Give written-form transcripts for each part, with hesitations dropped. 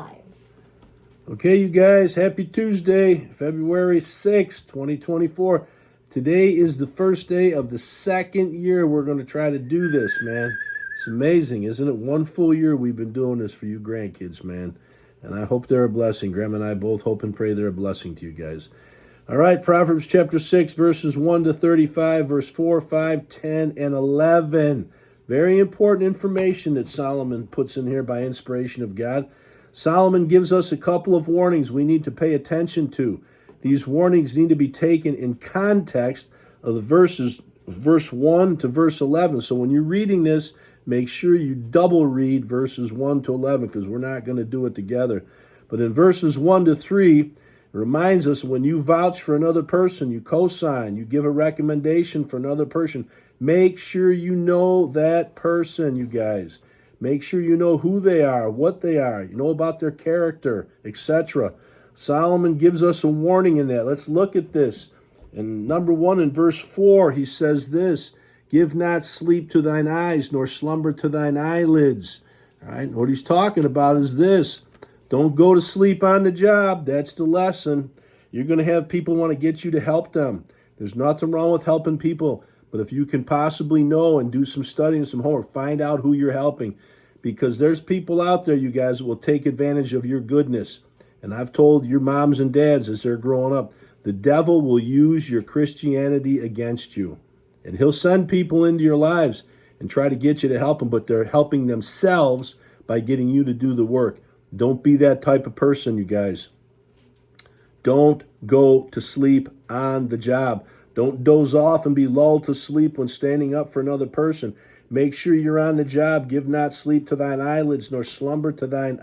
5. Okay, you guys, happy Tuesday, February 6th, 2024. Today is the first day of the second year we're going to try to do this, man. It's amazing, isn't it? One full year we've been doing this for you grandkids, man. And I hope they're a blessing. Grandma and I both hope and pray they're a blessing to you guys. All right, Proverbs chapter 6, verses 1 to 35, verse 4, 5, 10, and 11. Very important information that Solomon puts in here by inspiration of God. Solomon gives us a couple of warnings we need to pay attention to. These warnings need to be taken in context of the verses, verse 1 to verse 11. So when you're reading this, make sure you double read verses 1 to 11 because we're not going to do it together. But in verses 1 to 3, it reminds us when you vouch for another person, you co-sign, you give a recommendation for another person, make sure you know that person, you guys. Make sure you know who they are, what they are, you know about their character, etc. Solomon gives us a warning in that. Let's look at this. In number 1, in verse 4, he says this, give not sleep to thine eyes, nor slumber to thine eyelids. All right, what he's talking about is this. Don't go to sleep on the job. That's the lesson. You're going to have people want to get you to help them. There's nothing wrong with helping people. But if you can possibly know and do some studying and some homework, find out who you're helping. Because there's people out there, you guys, that will take advantage of your goodness. And I've told your moms and dads as they're growing up, the devil will use your Christianity against you. And he'll send people into your lives and try to get you to help them, but they're helping themselves by getting you to do the work. Don't be that type of person, you guys. Don't go to sleep on the job. Don't doze off and be lulled to sleep when standing up for another person. Make sure you're on the job. Give not sleep to thine eyelids, nor slumber to thine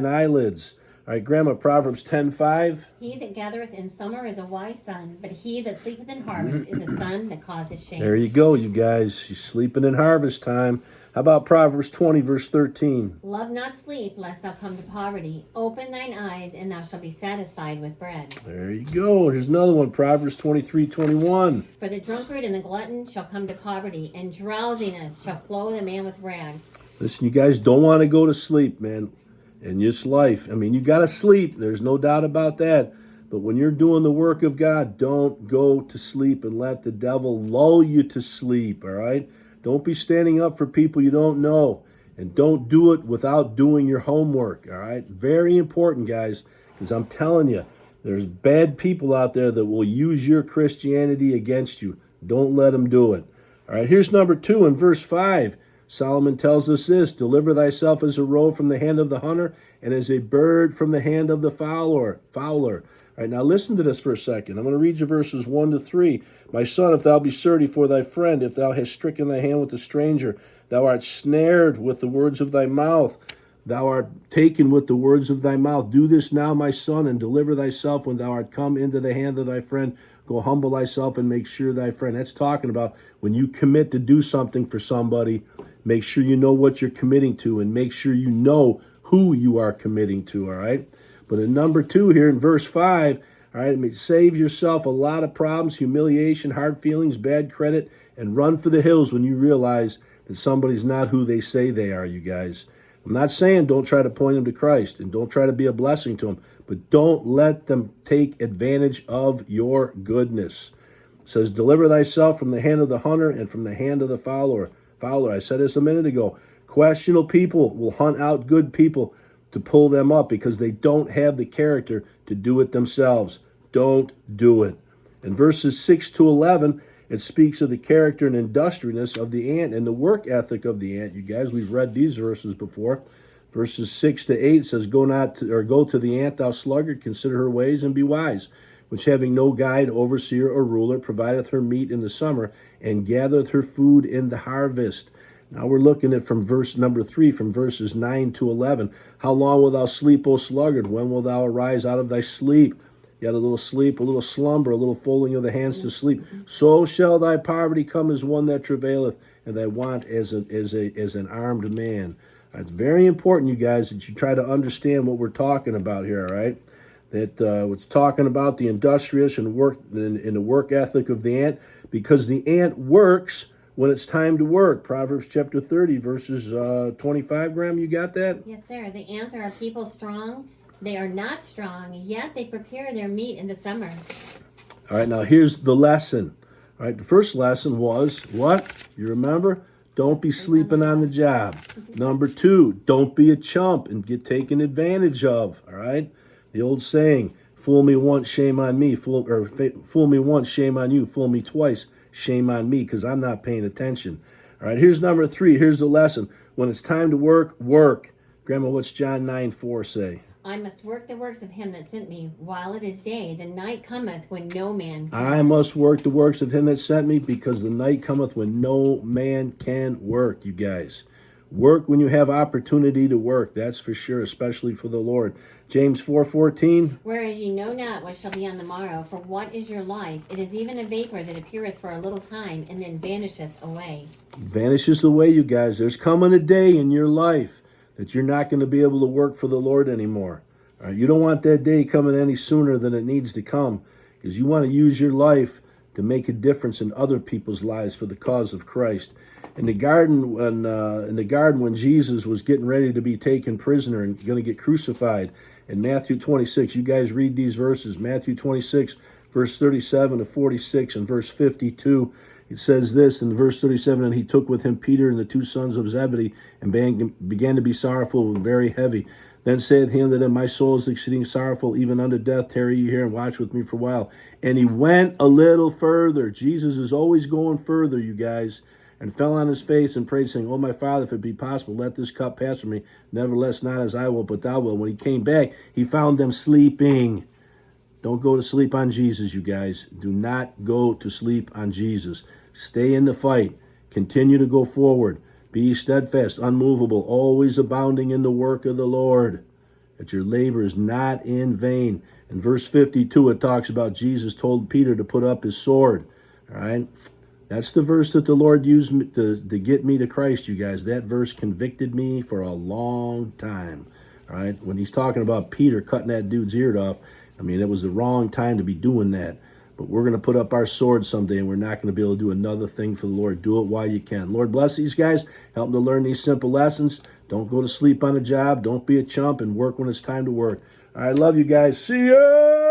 eyelids. All right, Grandma, Proverbs 10:5. He that gathereth in summer is a wise son, but he that sleepeth in harvest is a son that causes shame. There you go, you guys. You're sleeping in harvest time. How about Proverbs 20, verse 13? Love not sleep, lest thou come to poverty. Open thine eyes, and thou shalt be satisfied with bread. There you go. Here's another one, Proverbs 23:21. For the drunkard and the glutton shall come to poverty, and drowsiness shall clothe a man with rags. Listen, you guys don't want to go to sleep, man, in this life. I mean, you got to sleep. There's no doubt about that. But when you're doing the work of God, don't go to sleep and let the devil lull you to sleep, all right? Don't be standing up for people you don't know. And don't do it without doing your homework, all right? Very important, guys, because I'm telling you, there's bad people out there that will use your Christianity against you. Don't let them do it. All right, here's number 2 in verse 5. Solomon tells us this, deliver thyself as a roe from the hand of the hunter and as a bird from the hand of the fowler. All right, now listen to this for a second. I'm going to read you verses 1 to 3. My son, if thou be surety for thy friend, if thou hast stricken thy hand with a stranger, thou art snared with the words of thy mouth. Thou art taken with the words of thy mouth. Do this now, my son, and deliver thyself when thou art come into the hand of thy friend. Go humble thyself and make sure thy friend. That's talking about when you commit to do something for somebody, make sure you know what you're committing to and make sure you know who you are committing to, all right? But in number 2 here in verse 5, all right, save yourself a lot of problems, humiliation, hard feelings, bad credit, and run for the hills when you realize that somebody's not who they say they are, you guys. I'm not saying don't try to point them to Christ and don't try to be a blessing to them, but don't let them take advantage of your goodness. It says, deliver thyself from the hand of the hunter and from the hand of the fowler. I said this a minute ago. Questionable people will hunt out good people to pull them up because they don't have the character to do it themselves. Don't do it. In verses 6 to 11, it speaks of the character and industriousness of the ant and the work ethic of the ant. You guys, we've read these verses before. Verses 6 to 8 says, go to the ant, thou sluggard, consider her ways and be wise, which having no guide, overseer, or ruler, provideth her meat in the summer and gathereth her food in the harvest. Now we're looking at from verse number 3, from verses 9 to 11. How long wilt thou sleep, O sluggard? When wilt thou arise out of thy sleep? You had a little sleep, a little slumber, a little folding of the hands to sleep. So shall thy poverty come as one that travaileth, and thy want as an armed man. It's very important, you guys, that you try to understand what we're talking about here, all right? That it's talking about the industrious and the work ethic of the ant, because the ant works when it's time to work. Proverbs chapter 30, verses 25, Graham, you got that? Yes, sir. The answer, are people strong? They are not strong, yet they prepare their meat in the summer. All right, now here's the lesson. All right, the first lesson was what? You remember? Don't be sleeping on the job. Number 2, don't be a chump and get taken advantage of. All right? The old saying, fool me once, shame on me. Fool me once, shame on you. Fool me twice, shame on me, because I'm not paying attention. All right, here's number 3. Here's the lesson. When it's time to work, work. Grandma, what's John 9:4 say? I must work the works of him that sent me while it is day. The night cometh when no man can. I must work the works of him that sent me, because the night cometh when no man can work, you guys. Work when you have opportunity to work, that's for sure, especially for the Lord. James 4:14. Whereas ye know not what shall be on the morrow, for what is your life? It is even a vapor that appeareth for a little time, and then vanisheth away. Vanishes away, you guys. There's coming a day in your life that you're not going to be able to work for the Lord anymore. All right, you don't want that day coming any sooner than it needs to come, because you want to use your life to make a difference in other people's lives for the cause of Christ. In the garden, when Jesus was getting ready to be taken prisoner and going to get crucified, in Matthew 26, you guys read these verses. Matthew 26, verse 37 to 46, and verse 52. It says this in verse 37, and he took with him Peter and the 2 sons of Zebedee, and began to be sorrowful and very heavy. Then saith he unto them, my soul is exceeding sorrowful, even unto death. Tarry ye here and watch with me for a while. And he went a little further. Jesus is always going further, you guys. And fell on his face and prayed, saying, O my Father, if it be possible, let this cup pass from me. Nevertheless, not as I will, but thou wilt. When he came back, he found them sleeping. Don't go to sleep on Jesus, you guys. Do not go to sleep on Jesus. Stay in the fight. Continue to go forward. Be steadfast, unmovable, always abounding in the work of the Lord, that your labor is not in vain. In verse 52, it talks about Jesus told Peter to put up his sword. All right? That's the verse that the Lord used to get me to Christ, you guys. That verse convicted me for a long time. All right? When he's talking about Peter cutting that dude's ear off, I mean, it was the wrong time to be doing that. But we're going to put up our sword someday, and we're not going to be able to do another thing for the Lord. Do it while you can. Lord, bless these guys. Help them to learn these simple lessons. Don't go to sleep on a job. Don't be a chump, and work when it's time to work. All right, love you guys. See ya!